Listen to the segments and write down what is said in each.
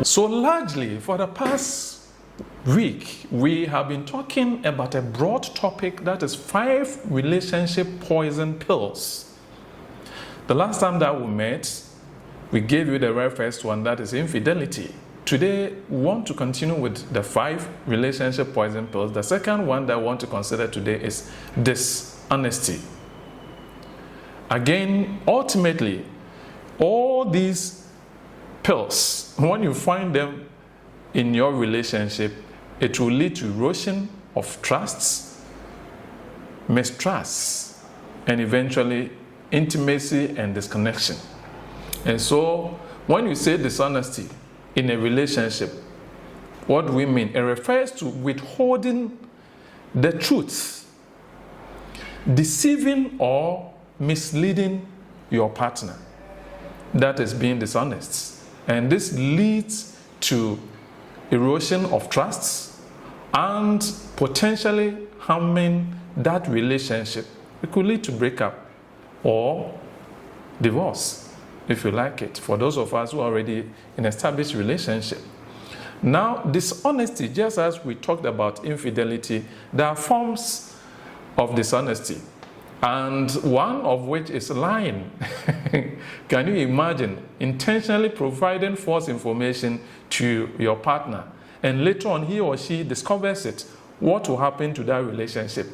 So largely for the past week, we have been talking about a broad topic, that is 5 relationship poison pills. The last time that we met, we gave you the very first one, that is infidelity. Today, we want to continue with the 5 relationship poison pills. The second one that I want to consider today is dishonesty. Again, ultimately, all these pills, when you find them in your relationship, it will lead to erosion of trusts, mistrust, and eventually intimacy and disconnection. And so, when you say dishonesty in a relationship, what do we mean? It refers to withholding the truth, deceiving or misleading your partner. That is being dishonest. And this leads to erosion of trusts and potentially harming that relationship. It could lead to breakup or divorce, if you like it, for those of us who are already in an established relationship. Now, dishonesty, just as we talked about infidelity, there are forms of dishonesty, and one of which is lying. Can you imagine intentionally providing false information to your partner, and later on he or she discovers it? What will happen to that relationship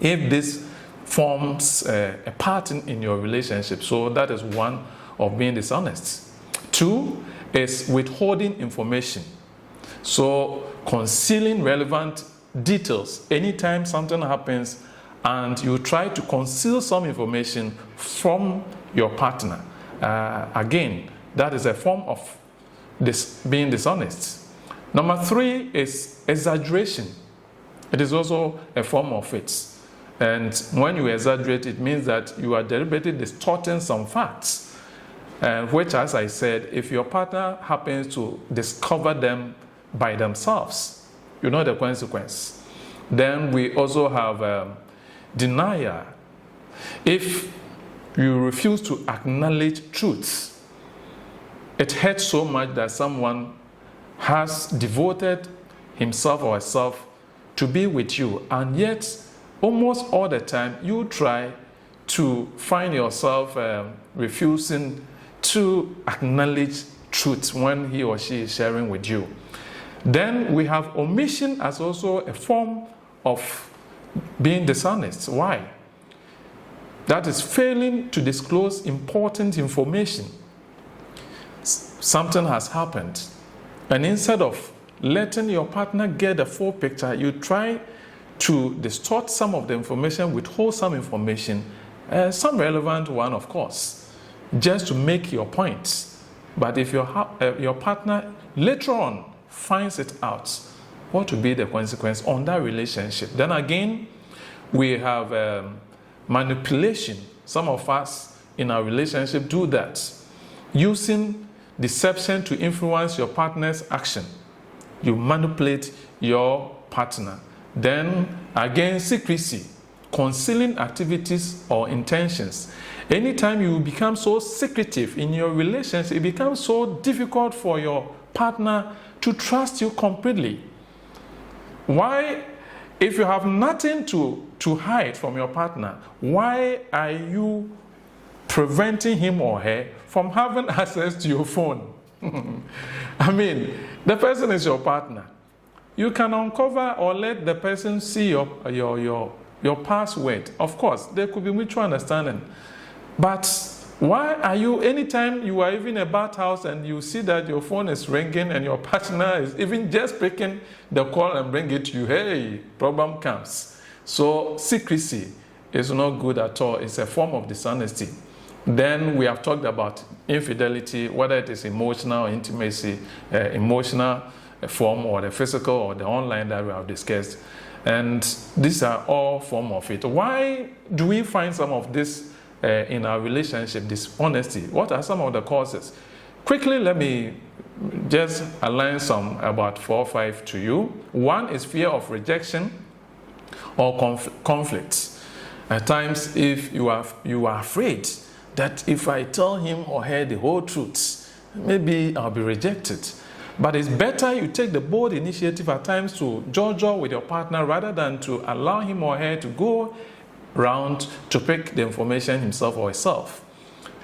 if this forms a pattern in your relationship? So that is one of being dishonest. 2 is withholding information. So concealing relevant details. Anytime something happens and you try to conceal some information from your partner, again, that is a form of being dishonest. Number 3 is exaggeration. It is also a form of it. And when you exaggerate, it means that you are deliberately distorting some facts, which, as I said, if your partner happens to discover them by themselves, you know the consequence. Then we also have denial. If you refuse to acknowledge truth, it hurts so much that someone has devoted himself or herself to be with you, and yet almost all the time you try to find yourself refusing to acknowledge truth when he or she is sharing with you. Then we have omission as also a form of being dishonest. Why? That is failing to disclose important information. Something has happened, and instead of letting your partner get the full picture, you try to distort some of the information, withhold some information, some relevant one, of course, just to make your point. But if your partner later on finds it out, what will be the consequence on that relationship? Then again, we have manipulation. Some of us in our relationship do that, using deception to influence your partner's action. You manipulate your partner. Then again, secrecy, concealing activities or intentions. Anytime you become so secretive in your relationship, it becomes so difficult for your partner to trust you completely. Why, if you have nothing to hide from your partner, why are you preventing him or her from having access to your phone? I mean, the person is your partner. You can uncover or let the person see your password. Of course, there could be mutual understanding. But why are you, anytime you are even in a bathhouse and you see that your phone is ringing and your partner is even just picking the call and bring it to you, hey, problem comes. So secrecy is not good at all. It's a form of dishonesty. Then we have talked about infidelity, whether it is emotional intimacy, emotional form, or the physical or the online that we have discussed. And these are all forms of it. Why do we find some of this in our relationship, dishonesty? What are some of the causes? Quickly, let me just align some, about 4 or 5 to you. 1 is fear of rejection or conflict. At times, if you are afraid that if I tell him or her the whole truth, maybe I'll be rejected. But it's better you take the bold initiative at times to judge with your partner rather than to allow him or her to go round to pick the information himself or herself.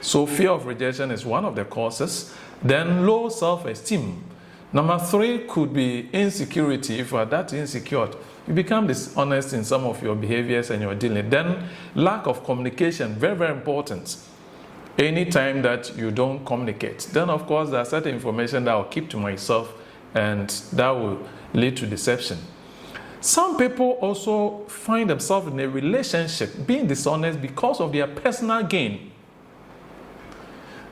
So fear of rejection is one of the causes. Then low self-esteem. Number 3 could be insecurity. If you are that insecure, you become dishonest in some of your behaviors and your dealing. Then lack of communication, very, very important. Anytime that you don't communicate, then of course there are certain information that I'll keep to myself and that will lead to deception. Some people also find themselves in a relationship being dishonest because of their personal gain.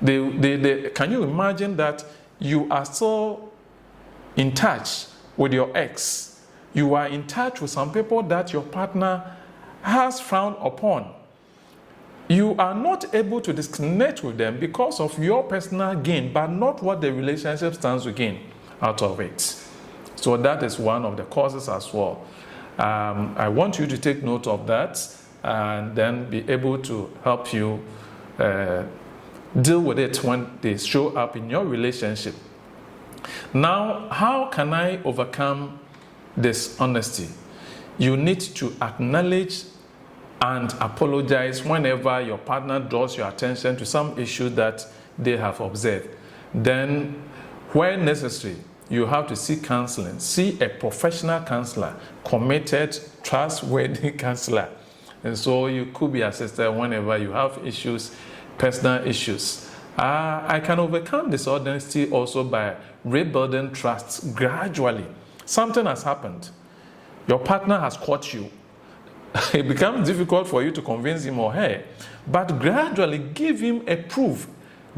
Can you imagine that you are still in touch with your ex? You are in touch with some people that your partner has frowned upon. You are not able to disconnect with them because of your personal gain, but not what the relationship stands to gain out of it. So that is one of the causes as well. I want you to take note of that and then be able to help you deal with it when they show up in your relationship. Now, how can I overcome dishonesty? You need to acknowledge and apologize whenever your partner draws your attention to some issue that they have observed. Then, where necessary, you have to seek counseling. See a professional counselor, committed, trustworthy counselor. And so you could be assisted whenever you have issues, personal issues. I can overcome dishonesty also by rebuilding trust gradually. Something has happened. Your partner has caught you. It becomes difficult for you to convince him or her, but gradually give him a proof,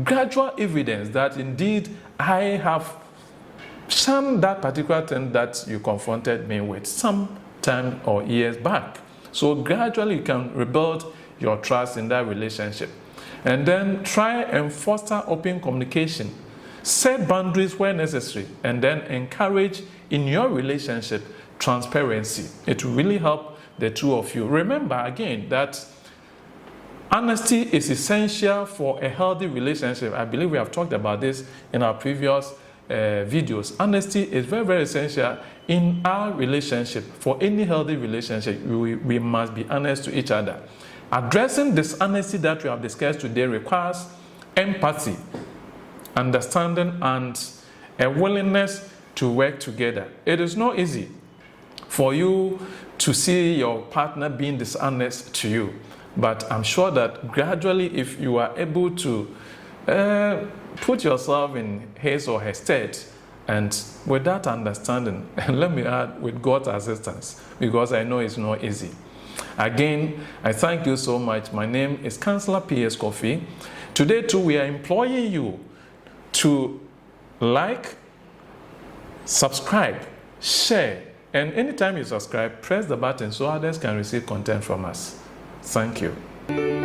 gradual evidence that indeed I have shunned that particular thing that you confronted me with some time or years back. So gradually you can rebuild your trust in that relationship. And then try and foster open communication. Set boundaries where necessary, and then encourage in your relationship transparency. It will really help the two of you. Remember again that honesty is essential for a healthy relationship. I believe we have talked about this in our previous videos. Honesty is very, very essential in our relationship. For any healthy relationship, we must be honest to each other. Addressing dishonesty that we have discussed today requires empathy, understanding, and a willingness to work together. It is not easy for you to see your partner being dishonest to you, but I'm sure that gradually, if you are able to put yourself in his or her stead, and with that understanding, and let me add, with God's assistance, because I know it's not easy. Again, I thank you so much. My name is Counselor P.S. Kwofie. Today too, we are employing you to like, subscribe, share, and anytime you subscribe, press the button so others can receive content from us. Thank you.